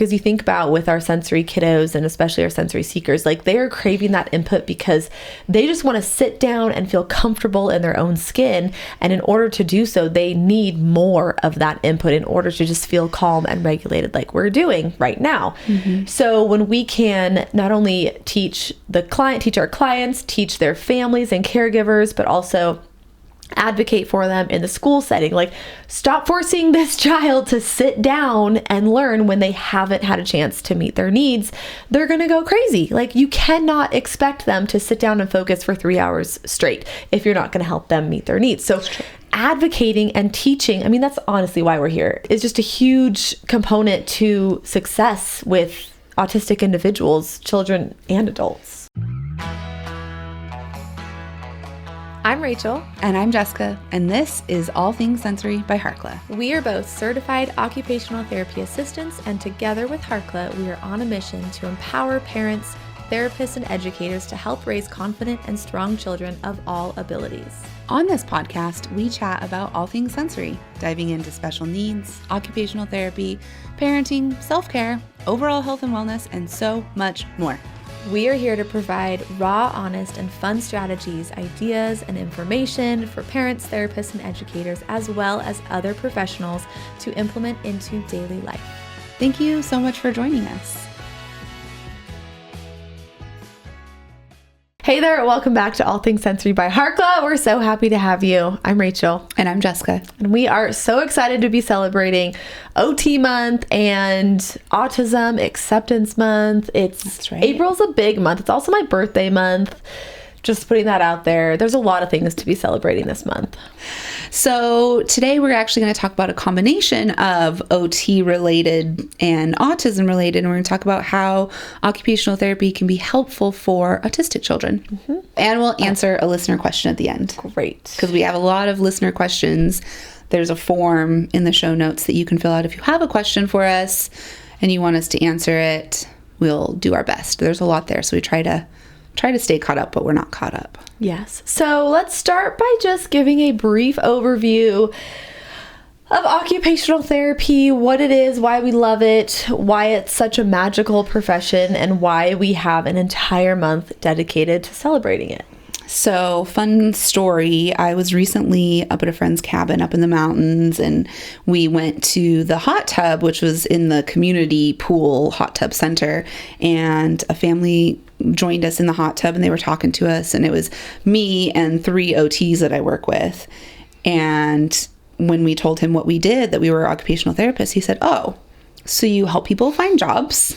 because you think about with our sensory kiddos and especially our sensory seekers, like they are craving that input because they just want to sit down and feel comfortable in their own skin. And in order to do so, they need more of that input in order to just feel calm and regulated like we're doing right now. So when we can not only teach our clients, teach their families and caregivers, but also advocate for them in the school setting. Like, stop forcing this child to sit down and learn when they haven't had a chance to meet their needs. They're going to go crazy. Like, you cannot expect them to sit down and focus for 3 hours straight if you're not going to help them meet their needs. So advocating and teaching, I mean, that's honestly why we're here, is just a huge component to success with autistic individuals, children and adults. I'm Rachel. And I'm Jessica, and this is All Things Sensory by Harkla. We are both certified occupational therapy assistants, and together with Harkla, we are on a mission to empower parents, therapists, and educators to help raise confident and strong children of all abilities. On this podcast, we chat about all things sensory, diving into special needs, occupational therapy, parenting, self-care, overall health and wellness, and so much more. We are here to provide raw, honest, and fun strategies, ideas, and information for parents, therapists, and educators, as well as other professionals to implement into daily life. Thank you so much for joining us. Hey there, welcome back to All Things Sensory by Harkla. We're so happy to have you. I'm Rachel. And I'm Jessica. And we are so excited to be celebrating OT month and Autism Acceptance Month. That's right. April's a big month. It's also my birthday month. Just putting that out there. There's a lot of things to be celebrating this month. So today we're actually going to talk about a combination of OT related and autism related, and we're going to talk about how occupational therapy can be helpful for autistic children. And we'll answer a listener question at the end. Great. Because we have a lot of listener questions. There's a form in the show notes that you can fill out if you have a question for us and you want us to answer it. We'll do our best. There's a lot there, so we try to stay caught up, but we're not caught up. Yes. So let's start by just giving a brief overview of occupational therapy, what it is, why we love it, why it's such a magical profession, and why we have an entire month dedicated to celebrating it. So, fun story. I was recently up at a friend's cabin up in the mountains, and we went to the hot tub, which was in the community pool hot tub center, and a family joined us in the hot tub, and they were talking to us, and it was me and 3 OTs that I work with. And when we told him what we did, that we were occupational therapists, he said, "Oh, so you help people find jobs?"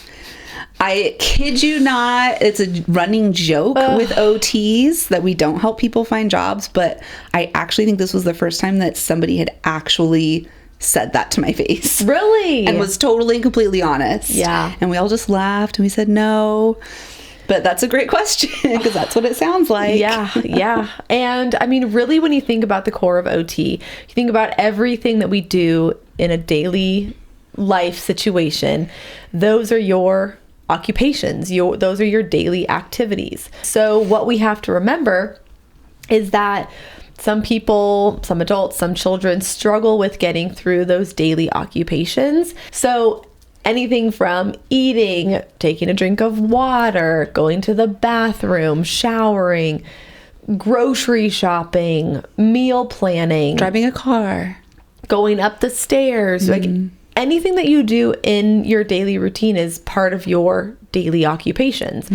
I kid you not, it's a running joke with OTs that we don't help people find jobs, but I actually think this was the first time that somebody had actually said that to my face. Really? And was totally and completely honest. Yeah. And we all just laughed and we said no. But that's a great question because that's what it sounds like. Yeah. And I mean, really, when you think about the core of OT, you think about everything that we do in a daily life situation, those are your occupations. Those are your daily activities. So what we have to remember is that some people, some adults, some children struggle with getting through those daily occupations. So anything from eating, taking a drink of water, going to the bathroom, showering, grocery shopping, meal planning, driving a car, going up the stairs, like anything that you do in your daily routine is part of your daily occupations.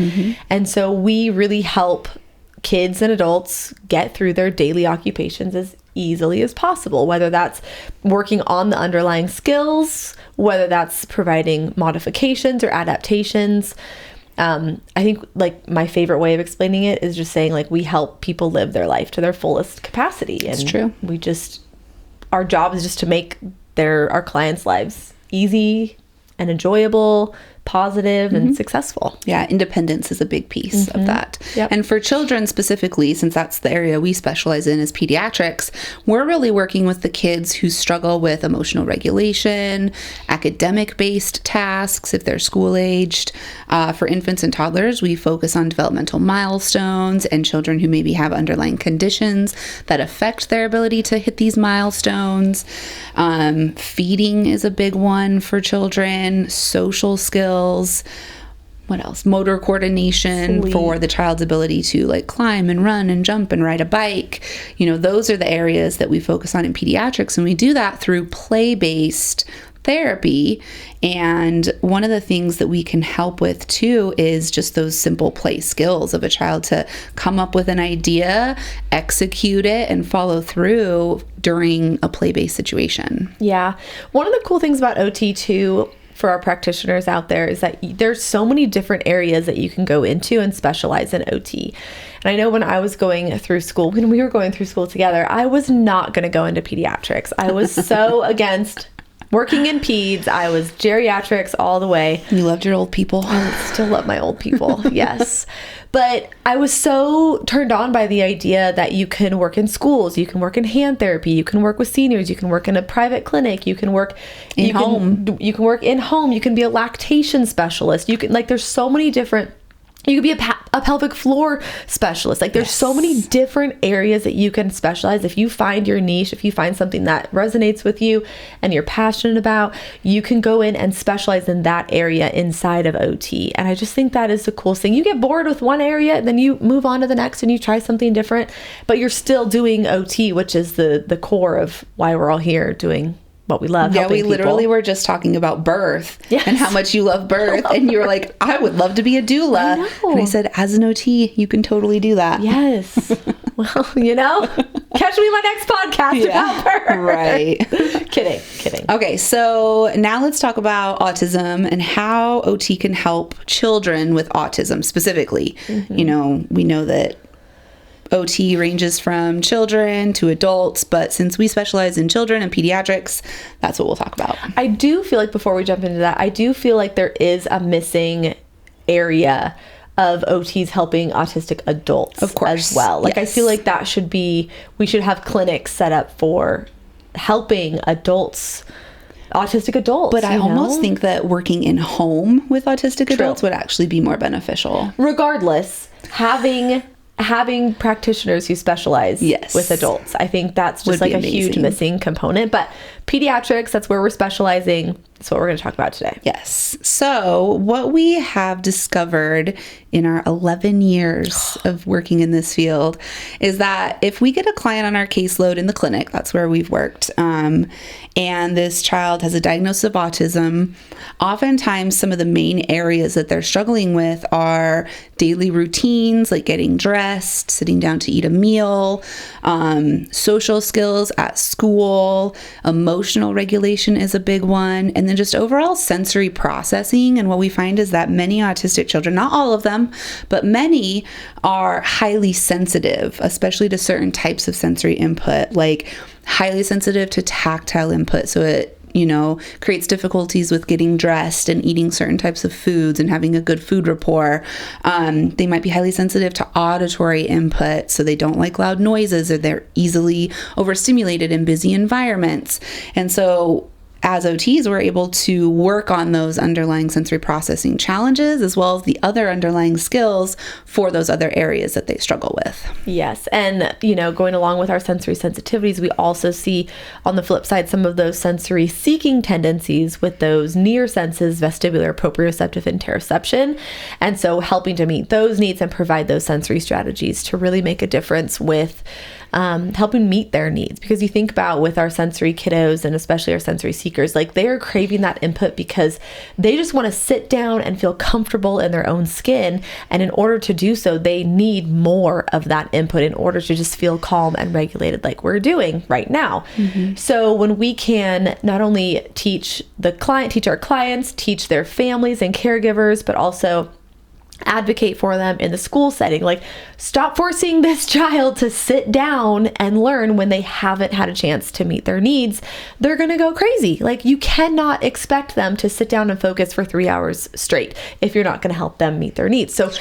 And so we really help kids and adults get through their daily occupations as easily as possible, whether that's working on the underlying skills, whether that's providing modifications or adaptations. I think like my favorite way of explaining it is just saying like we help people live their life to their fullest capacity. It's and true. Our job is just to make our clients' lives easy and enjoyable, positive, and successful. Yeah, independence is a big piece of that. Yep. And for children specifically, since that's the area we specialize in is pediatrics, we're really working with the kids who struggle with emotional regulation, academic-based tasks if they're school-aged. For infants and toddlers, we focus on developmental milestones and children who maybe have underlying conditions that affect their ability to hit these milestones. Feeding is a big one for children. nutrition, social skills, what else? Motor coordination, Sleep. for the child's ability to like climb and run and jump and ride a bike. Those are the areas that we focus on in pediatrics. And we do that through play-based therapy. And one of the things that we can help with too is just those simple play skills of a child to come up with an idea, execute it, and follow through during a play-based situation. Yeah. One of the cool things about OT too, for our practitioners out there, is that there's so many different areas that you can go into and specialize in OT. And I know when I was going through school, when we were going through school together, I was not going to go into pediatrics. I was so against working in peds. I was geriatrics all the way. You loved your old people. I still love my old people. Yes. But I was so turned on by the idea that you can work in schools, you can work in hand therapy, you can work with seniors, you can work in a private clinic, you can work in home. You can work in home, you can be a lactation specialist. You can, there's so many different, you could be a pelvic floor specialist. There's so many different areas that you can specialize. If you find your niche, if you find something that resonates with you and you're passionate about, you can go in and specialize in that area inside of OT. And I just think that is the coolest thing. You get bored with one area and then you move on to the next and you try something different, but you're still doing OT, which is the core of why we're all here doing what we love. Yeah, we literally were just talking about birth and how much you love birth. And you were like, I would love to be a doula. And I said, as an OT, you can totally do that. Yes. Well, catch me in my next podcast about birth. Right. Kidding. Okay, so now let's talk about autism and how OT can help children with autism specifically. Mm-hmm. We know that OT ranges from children to adults, but since we specialize in children and pediatrics, that's what we'll talk about. I do feel like, before we jump into that, I do feel like there is a missing area of OTs helping autistic adults, of course, as well. Yes. I feel like we should have clinics set up for helping adults, autistic adults. But I almost think that working in home with autistic adults would actually be more beneficial. Regardless, having practitioners who specialize with adults, I think that's just like a huge missing component. But pediatrics, that's where we're specializing. That's what we're going to talk about today. Yes. So what we have discovered in our 11 years of working in this field is that if we get a client on our caseload in the clinic, that's where we've worked, and this child has a diagnosis of autism, oftentimes some of the main areas that they're struggling with are daily routines, like getting dressed, sitting down to eat a meal, social skills at school, emotional regulation is a big one, and then just overall sensory processing. And what we find is that many autistic children, not all of them, but many, are highly sensitive, especially to certain types of sensory input, like highly sensitive to tactile input. So it creates difficulties with getting dressed and eating certain types of foods and having a good food rapport. They might be highly sensitive to auditory input, so they don't like loud noises, or they're easily overstimulated in busy environments. And so as OTs, we're able to work on those underlying sensory processing challenges as well as the other underlying skills for those other areas that they struggle with. Yes. And, going along with our sensory sensitivities, we also see on the flip side some of those sensory seeking tendencies with those near senses, vestibular, proprioceptive, and interoception. And so helping to meet those needs and provide those sensory strategies to really make a difference with helping meet their needs. Because you think about with our sensory kiddos and especially our sensory seekers, they are craving that input because they just want to sit down and feel comfortable in their own skin. And in order to do so, they need more of that input in order to just feel calm and regulated, like we're doing right now. Mm-hmm. So when we can not only teach our clients, teach their families and caregivers, but also advocate for them in the school setting. Stop forcing this child to sit down and learn when they haven't had a chance to meet their needs. They're going to go crazy. You cannot expect them to sit down and focus for 3 hours straight if you're not going to help them meet their needs. So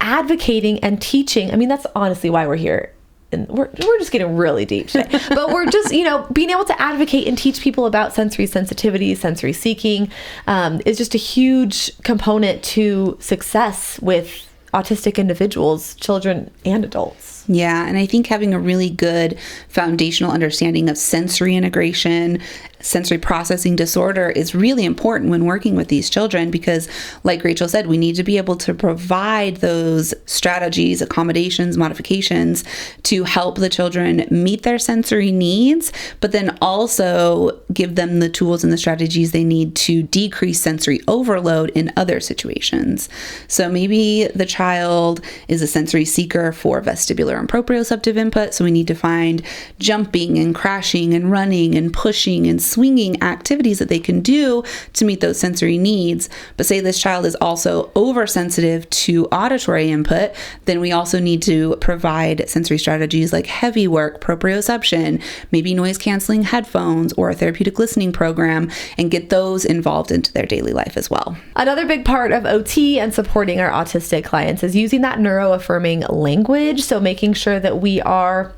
advocating and teaching, that's honestly why we're here. And we're just getting really deep today, but we're just, being able to advocate and teach people about sensory sensitivity, sensory seeking, is just a huge component to success with autistic individuals, children and adults. Yeah, and I think having a really good foundational understanding of sensory integration sensory processing disorder is really important when working with these children because, like Rachel said, we need to be able to provide those strategies, accommodations, modifications to help the children meet their sensory needs, but then also give them the tools and the strategies they need to decrease sensory overload in other situations. So maybe the child is a sensory seeker for vestibular and proprioceptive input, so we need to find jumping and crashing and running and pushing and swinging activities that they can do to meet those sensory needs. But say this child is also oversensitive to auditory input, then we also need to provide sensory strategies like heavy work, proprioception, maybe noise canceling headphones or a therapeutic listening program, and get those involved into their daily life as well. Another big part of OT and supporting our autistic clients is using that neuroaffirming language. So making sure that we are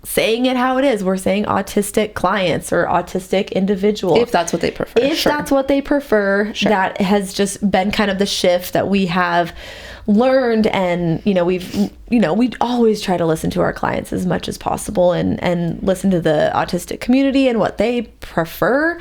saying it how it is. We're saying autistic clients or autistic individual. If that's what they prefer. If that's what they prefer, that has just been kind of the shift that we have learned. And, we always try to listen to our clients as much as possible and listen to the autistic community and what they prefer,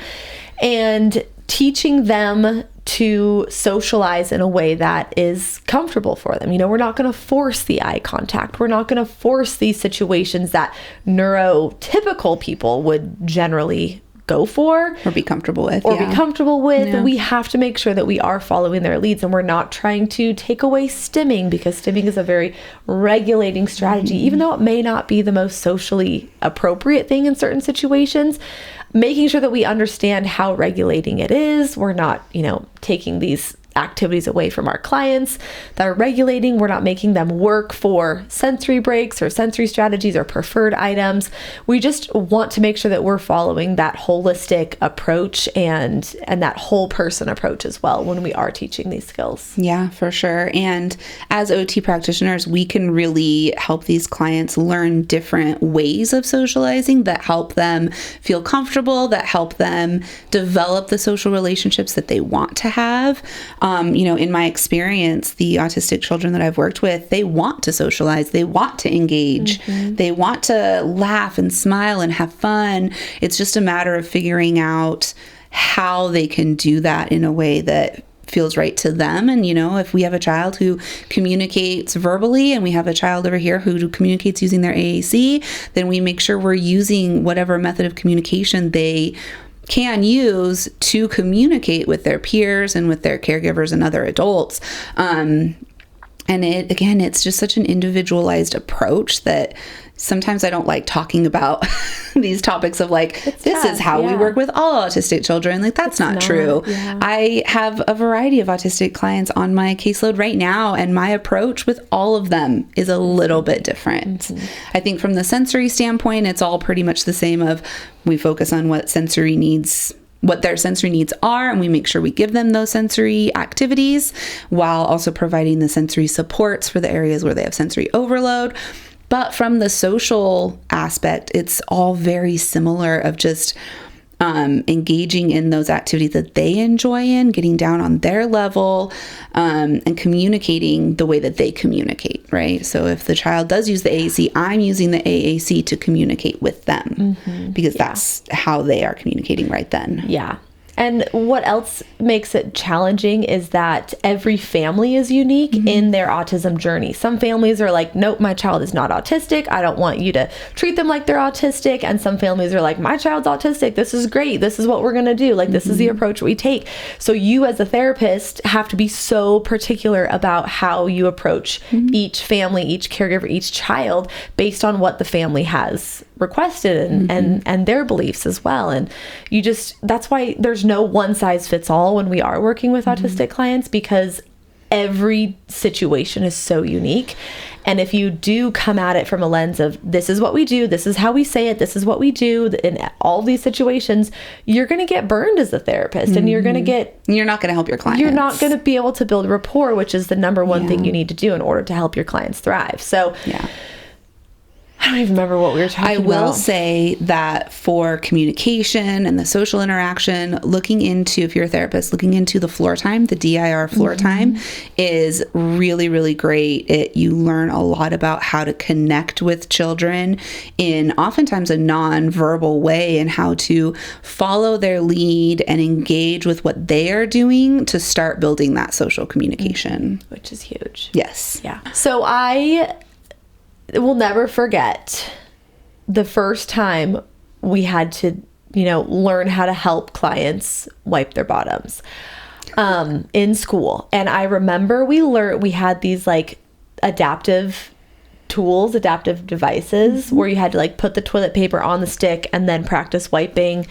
and teaching them to socialize in a way that is comfortable for them. We're not going to force the eye contact. We're not going to force these situations that neurotypical people would generally go for or be comfortable with. Yeah. We have to make sure that we are following their leads, and we're not trying to take away stimming, because stimming is a very regulating strategy, even though it may not be the most socially appropriate thing in certain situations. Making sure that we understand how regulating it is. We're not, taking these activities away from our clients that are regulating. We're not making them work for sensory breaks or sensory strategies or preferred items. We just want to make sure that we're following that holistic approach and that whole person approach as well when we are teaching these skills. Yeah, for sure. And as OT practitioners, we can really help these clients learn different ways of socializing that help them feel comfortable, that help them develop the social relationships that they want to have. In my experience, the autistic children that I've worked with, they want to socialize. They want to engage. They want to laugh and smile and have fun. It's just a matter of figuring out how they can do that in a way that feels right to them. And, if we have a child who communicates verbally and we have a child over here who communicates using their AAC, then we make sure we're using whatever method of communication they can use to communicate with their peers and with their caregivers and other adults. And it's just such an individualized approach that sometimes I don't like talking about these topics of this is how we work with all autistic children. That's not true. Yeah. I have a variety of autistic clients on my caseload right now, and my approach with all of them is a little bit different. I think from the sensory standpoint, it's all pretty much the same of we focus on what their sensory needs are, and we make sure we give them those sensory activities while also providing the sensory supports for the areas where they have sensory overload. But from the social aspect, it's all very similar of just engaging in those activities that they enjoy in, getting down on their level, and communicating the way that they communicate, right? So if the child does use the AAC, I'm using the AAC to communicate with them because that's how they are communicating right then. Yeah. And what else makes it challenging is that every family is unique in their autism journey. Some families are like, nope, my child is not autistic. I don't want you to treat them like they're autistic. And some families are like, my child's autistic. This is great. This is what we're going to do. This is the approach we take. So you as a therapist have to be so particular about how you approach each family, each caregiver, each child based on what the family has requested and their beliefs as well. And that's why there's no one size fits all when we are working with autistic clients, because every situation is so unique. And if you do come at it from a lens of this is what we do, this is how we say it, this is what we do in all these situations, you're going to get burned as a therapist, and you're not going to help your clients. You're not going to be able to build rapport, which is the number one thing you need to do in order to help your clients thrive. So I don't even remember what we were talking about. I will say that for communication and the social interaction, looking into, if you're a therapist, looking into the floor time, the DIR floor time is really, really great. You learn a lot about how to connect with children in oftentimes a non-verbal way, and how to follow their lead and engage with what they are doing to start building that social communication. Which is huge. Yes. Yeah. So I will never forget the first time we had to, learn how to help clients wipe their bottoms in school. And I remember we had these like adaptive tools, adaptive devices where you had to like put the toilet paper on the stick and then practice wiping.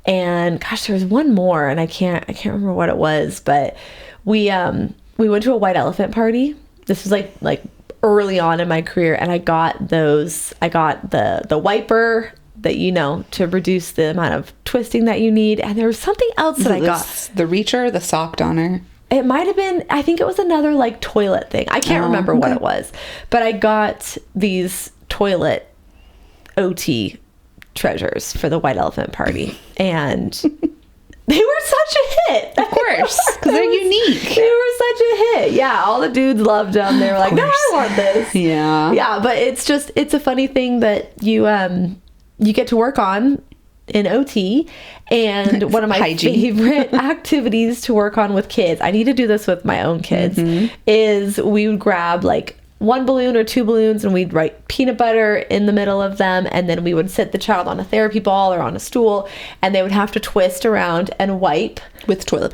And gosh, there was one more, and I can't remember what it was, but we went to a white elephant party. This was like early on in my career, and I got the wiper that, to reduce the amount of twisting that you need. And there was something else that I got. The reacher, the sock donner. It might have been, I think it was another like toilet thing. I can't remember what it was, but I got these toilet OT treasures for the white elephant party, and they were such a hit. Of course, because they're unique. They were such a hit. Yeah, all the dudes loved them. They were like, no, I want this. Yeah. Yeah, but it's a funny thing that you get to work on in OT, and one of my favorite activities to work on with kids, I need to do this with my own kids, is we would grab like 1 balloon or 2 balloons, and we'd write peanut butter in the middle of them, and then we would sit the child on a therapy ball or on a stool, and they would have to twist around and wipe with toilet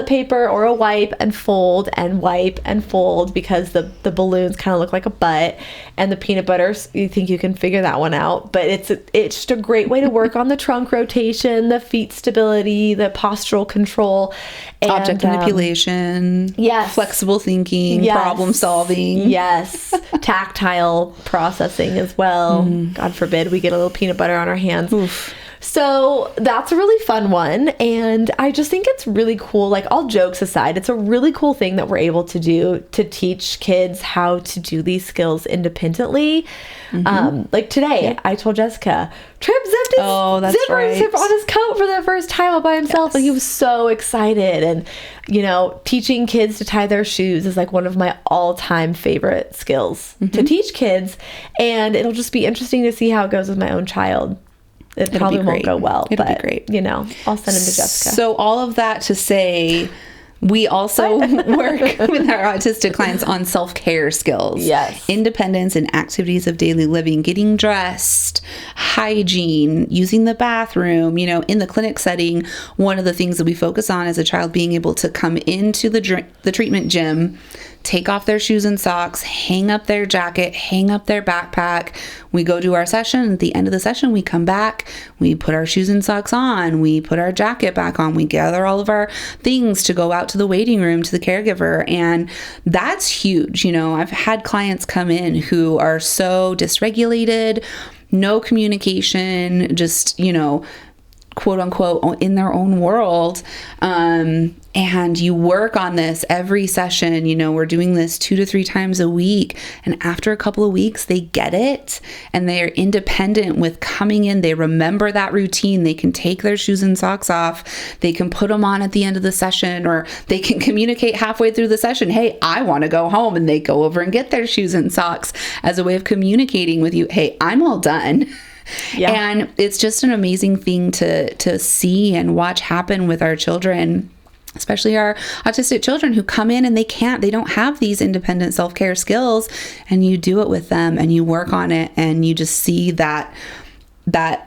paper or a wipe, and fold and wipe and fold, because the balloons kind of look like a butt, and the peanut butter, you think you can figure that one out, but it's just a great way to work on the trunk rotation, the feet stability, the postural control, and object manipulation, yes, flexible thinking, yes, problem solving, yes, tactile processing as well. God forbid we get a little peanut butter on our hands. Oof. So that's a really fun one, and I just think it's really cool. Like, all jokes aside, it's a really cool thing that we're able to do to teach kids how to do these skills independently. Like today, I told Jessica, Trip zipped his zipper on his coat for the first time all by himself, and he was so excited. And teaching kids to tie their shoes is like one of my all-time favorite skills to teach kids, and it'll just be interesting to see how it goes with my own child. It probably won't go well, It'll but be great. I'll send him to Jessica. So all of that to say, we also work with our autistic clients on self-care skills. Yes. Independence and activities of daily living, getting dressed, hygiene, using the bathroom. In the clinic setting, one of the things that we focus on is a child being able to come into the treatment gym, take off their shoes and socks, hang up their jacket, hang up their backpack. We go do our session. At the end of the session, we come back, we put our shoes and socks on, we put our jacket back on, we gather all of our things to go out to the waiting room to the caregiver. And that's huge. I've had clients come in who are so dysregulated, no communication, just, quote unquote, in their own world. And you work on this every session. We're doing this 2 to 3 times a week. And after a couple of weeks, they get it, and they are independent with coming in. They remember that routine. They can take their shoes and socks off. They can put them on at the end of the session, or they can communicate halfway through the session. Hey, I want to go home. And they go over and get their shoes and socks as a way of communicating with you. Hey, I'm all done. Yeah. And it's just an amazing thing to see and watch happen with our children, especially our autistic children who come in and they don't have these independent self-care skills, and you do it with them and you work on it, and you just see that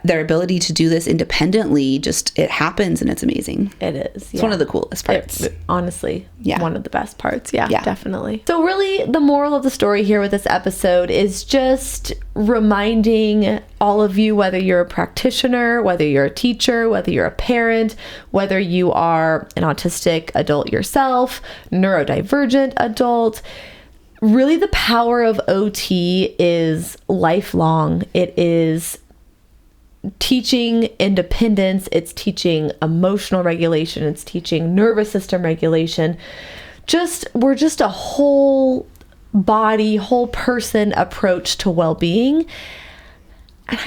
their ability to do this independently, it happens, and it's amazing. It is. It's one of the coolest parts. Honestly, one of the best parts. Yeah, definitely. So really, the moral of the story here with this episode is just reminding all of you, whether you're a practitioner, whether you're a teacher, whether you're a parent, whether you are an autistic adult yourself, neurodivergent adult, really the power of OT is lifelong. It is teaching independence, it's teaching emotional regulation, it's teaching nervous system regulation. We're just a whole body, whole person approach to well-being. And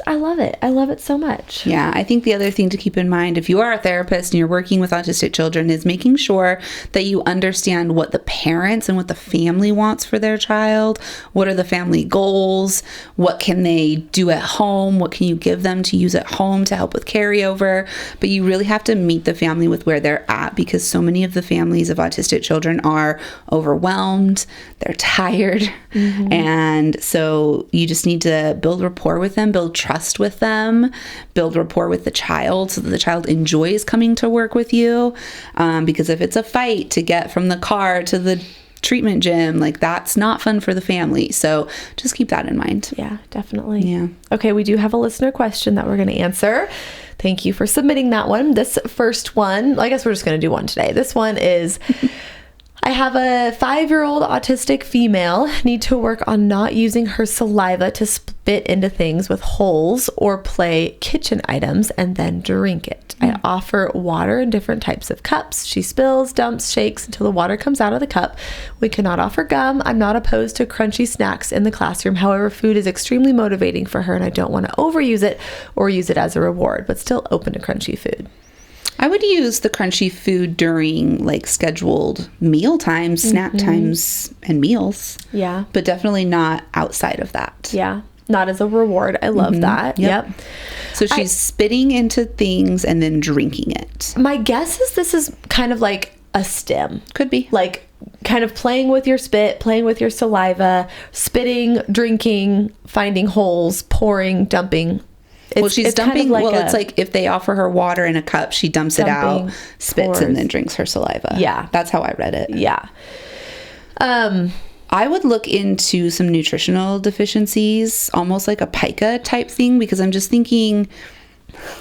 I love it. I love it so much. Yeah, I think the other thing to keep in mind if you are a therapist and you're working with autistic children is making sure that you understand what the parents and what the family wants for their child. What are the family goals? What can they do at home? What can you give them to use at home to help with carryover? But you really have to meet the family with where they're at, because so many of the families of autistic children are overwhelmed, they're tired, and so you just need to build rapport with them, build trust with them, build rapport with the child so that the child enjoys coming to work with you. Because if it's a fight to get from the car to the treatment gym, like that's not fun for the family. So just keep that in mind. Yeah, definitely. Yeah. Okay, we do have a listener question that we're going to answer. Thank you for submitting that one. This first one, I guess we're just going to do one today. This one is, I have a 5-year-old autistic female, need to work on not using her saliva to spit into things with holes or play kitchen items and then drink it. I offer water in different types of cups. She spills, dumps, shakes until the water comes out of the cup. We cannot offer gum. I'm not opposed to crunchy snacks in the classroom. However, food is extremely motivating for her and I don't want to overuse it or use it as a reward, but still open to crunchy food. I would use the crunchy food during like scheduled meal times, snack times, and meals. Yeah. But definitely not outside of that. Yeah. Not as a reward. I love that. Yep. So she's spitting into things and then drinking it. My guess is this is kind of like a stim. Could be. Like kind of playing with your spit, playing with your saliva, spitting, drinking, finding holes, pouring, dumping. She's dumping. Kind of it's like if they offer her water in a cup, she dumps it out, spits, pours, and then drinks her saliva. Yeah. That's how I read it. Yeah. I would look into some nutritional deficiencies, almost like a pica type thing, because I'm just thinking,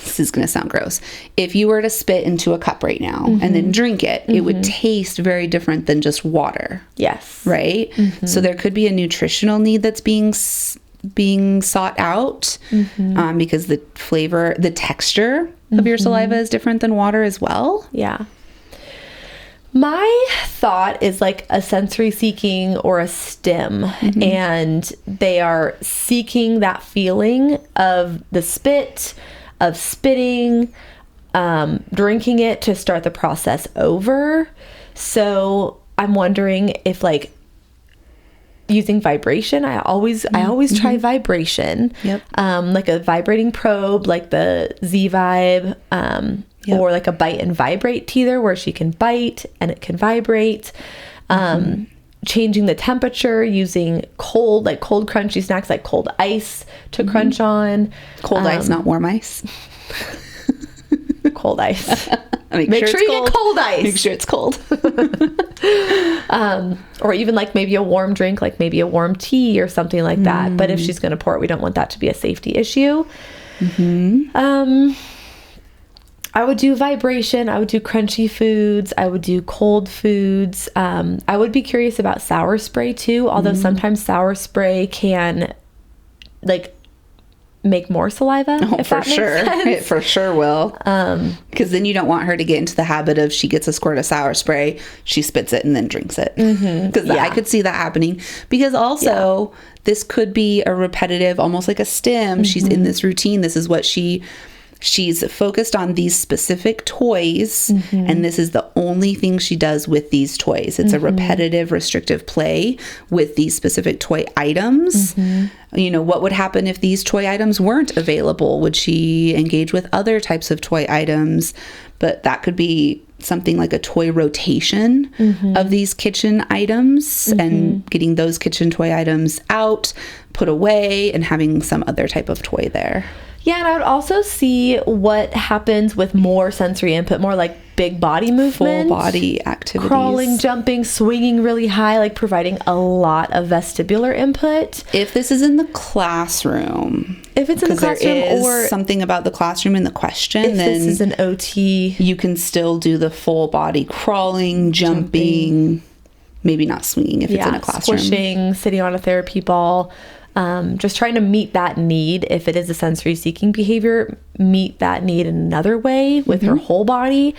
this is going to sound gross. If you were to spit into a cup right now and then drink it, it would taste very different than just water. Yes. Right? So there could be a nutritional need that's being sought out because the flavor, the texture of your saliva is different than water as well. Yeah. My thought is like a sensory seeking or a stim, and they are seeking that feeling of the spit, of spitting, drinking it to start the process over. So I'm wondering if like using vibration. I always try vibration. Yep. Like a vibrating probe, like the Z Vibe, or like a bite and vibrate teether where she can bite and it can vibrate. Changing the temperature, using cold crunchy snacks like cold ice to crunch on. Cold ice, not warm ice. Cold ice. Make sure you get cold ice. Make sure it's cold. Or even like maybe a warm drink, like maybe a warm tea or something like that. But if she's going to pour it, we don't want that to be a safety issue. I would do vibration. I would do crunchy foods. I would do cold foods. I would be curious about sour spray too, although sometimes sour spray can like make more saliva. Oh, for sure. It for sure will. Because then you don't want her to get into the habit of she gets a squirt of sour spray, she spits it and then drinks it. Because I could see that happening. Because also this could be a repetitive, almost like a stim. She's in this routine. This is what she's focused on, these specific toys, and this is the only thing she does with these toys. It's a repetitive, restrictive play with these specific toy items. You know, what would happen if these toy items weren't available? Would she engage with other types of toy items? But that could be something like a toy rotation of these kitchen items and getting those kitchen toy items out, put away, and having some other type of toy there. Yeah, and I would also see what happens with more sensory input, more like big body movement. Full body activities. Crawling, jumping, swinging really high, like providing a lot of vestibular input. If this is in the classroom. If it's in the classroom, there is or something about the classroom in the question, if then this is an OT, you can still do the full body crawling, jumping, maybe not swinging if it's in a classroom. Squishing, sitting on a therapy ball. Just trying to meet that need. If it is a sensory seeking behavior, meet that need in another way with her whole body.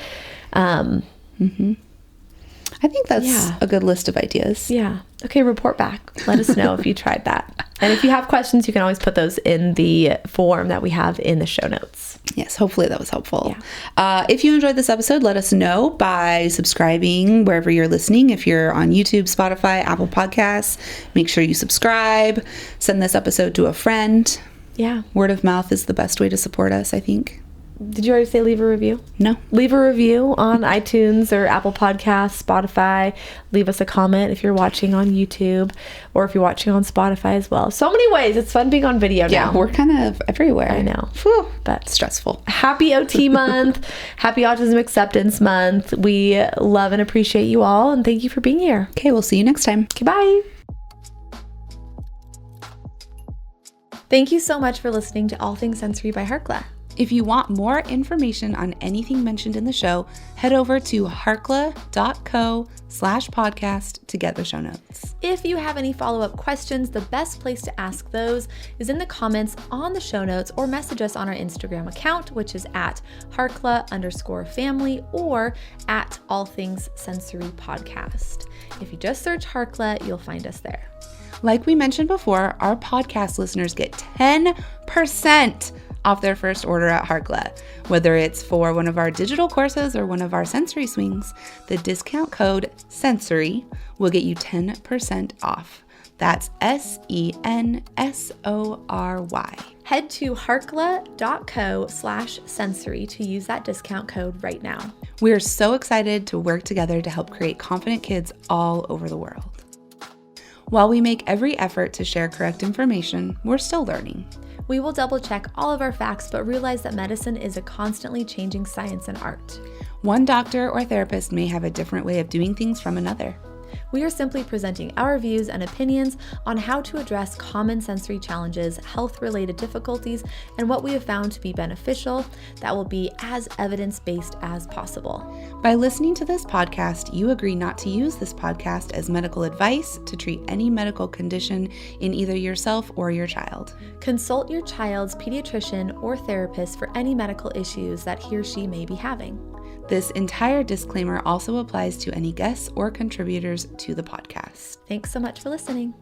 I think that's a good list of ideas. Yeah. Okay, report back. Let us know if you tried that. And if you have questions, you can always put those in the form that we have in the show notes. Yes, hopefully that was helpful. Yeah. If you enjoyed this episode, let us know by subscribing wherever you're listening. If you're on YouTube, Spotify, Apple Podcasts, make sure you subscribe. Send this episode to a friend. Yeah. Word of mouth is the best way to support us, I think. Did you already say leave a review? No. Leave a review on iTunes or Apple Podcasts, Spotify. Leave us a comment if you're watching on YouTube or if you're watching on Spotify as well. So many ways. It's fun being on video now. Yeah, we're kind of everywhere. I know. Whew, but stressful. Happy OT month. Happy Autism Acceptance Month. We love and appreciate you all, and thank you for being here. Okay, we'll see you next time. Okay, bye. Thank you so much for listening to All Things Sensory by Harkla. If you want more information on anything mentioned in the show, head over to harkla.co/podcast to get the show notes. If you have any follow-up questions, the best place to ask those is in the comments on the show notes or message us on our Instagram account, which is at harkla_family or at All Things Sensory Podcast. If you just search Harkla, you'll find us there. Like we mentioned before, our podcast listeners get 10% off their first order at Harkla. Whether it's for one of our digital courses or one of our sensory swings, the discount code SENSORY will get you 10% off. That's SENSORY. Head to harkla.co/sensory to use that discount code right now. We are so excited to work together to help create confident kids all over the world. While we make every effort to share correct information, we're still learning. We will double check all of our facts, but realize that medicine is a constantly changing science and art. One doctor or therapist may have a different way of doing things from another. We are simply presenting our views and opinions on how to address common sensory challenges, health-related difficulties, and what we have found to be beneficial that will be as evidence-based as possible. By listening to this podcast, you agree not to use this podcast as medical advice to treat any medical condition in either yourself or your child. Consult your child's pediatrician or therapist for any medical issues that he or she may be having. This entire disclaimer also applies to any guests or contributors to the podcast. Thanks so much for listening.